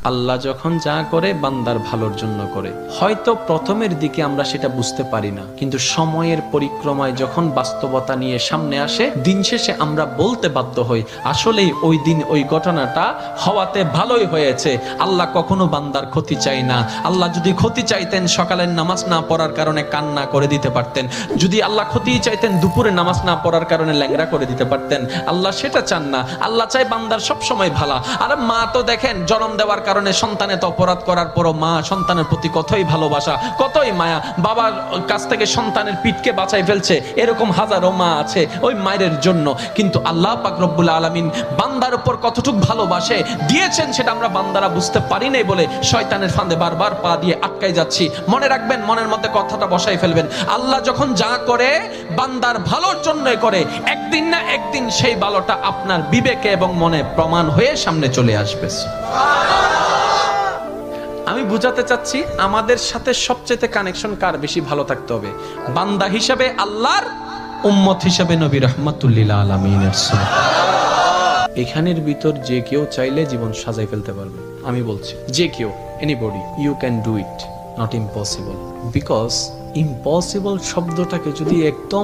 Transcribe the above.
আল্লাহ যখন যা করে বান্দার ভালোর জন্য করে। হয়তো প্রথমের দিকে আমরা সেটা বুঝতে পারি না, কিন্তু সময়ের পরিক্রমায় যখন বাস্তবতা নিয়ে সামনে আসে, দিন শেষে আমরা বলতে বাধ্য হই আসলেই ওই দিন ওই ঘটনাটা হওয়াতে ভালোই হয়েছে। আল্লাহ কখনো বান্দার ক্ষতি চাই না। আল্লাহ যদি ক্ষতি চাইতেন সকালের নামাজ না পড়ার কারণে কান্না করে দিতে পারতেন, যদি আল্লাহ ক্ষতি চাইতেন দুপুরে নামাজ না পড়ার কারণে ল্যাংড়া করে দিতে পারতেন। আল্লাহ সেটা চান না। আল্লাহ চাই বান্দার সব সময় ভালো। আর মা তো দেখেন জন্ম দেওয়ার কারণে সন্তানের তো অপরাধ করার পরও মা সন্তানের প্রতি কতই ভালোবাসা, কতই মায়া, বাবার কাছ থেকে সন্তানের পিঠকে বাঁচাই ফেলছে, এরকম হাজারো মা আছে ওই মায়ের জন্য। কিন্তু আল্লাহ পাক রব্বুল আলামিন বান্দার উপর কতটুকু ভালোবাসে দিয়েছেন সেটা আমরা বান্দারা বুঝতে পারি নাই বলে শয়তানের ফাঁদে বারবার পা দিয়ে আটকাই যাচ্ছি। মনে রাখবেন, মনের মধ্যে কথাটা বসাই ফেলবেন, আল্লাহ যখন যা করে বান্দার ভালোর জন্যই করে। একদিন না একদিন সেই ভালোটা আপনার বিবেকে এবং মনে প্রমাণ হয়ে সামনে চলে আসবে। আমি বুঝাতে চাচ্ছি আমাদের সাথে সবচেয়ে কানেকশন কার বেশি ভালো থাকতে হবে, বান্দা হিসাবে আল্লাহর, উম্মত হিসাবে নবী রাহমাতুল লিল আলামিনের। এখানের ভিতর যে কেউ চাইলে জীবন সাজাই ফেলতে পারবে। আমি বলছি যে কেউ, anybody, you can do it, not impossible. Because impossible শব্দটাকে যদি একদম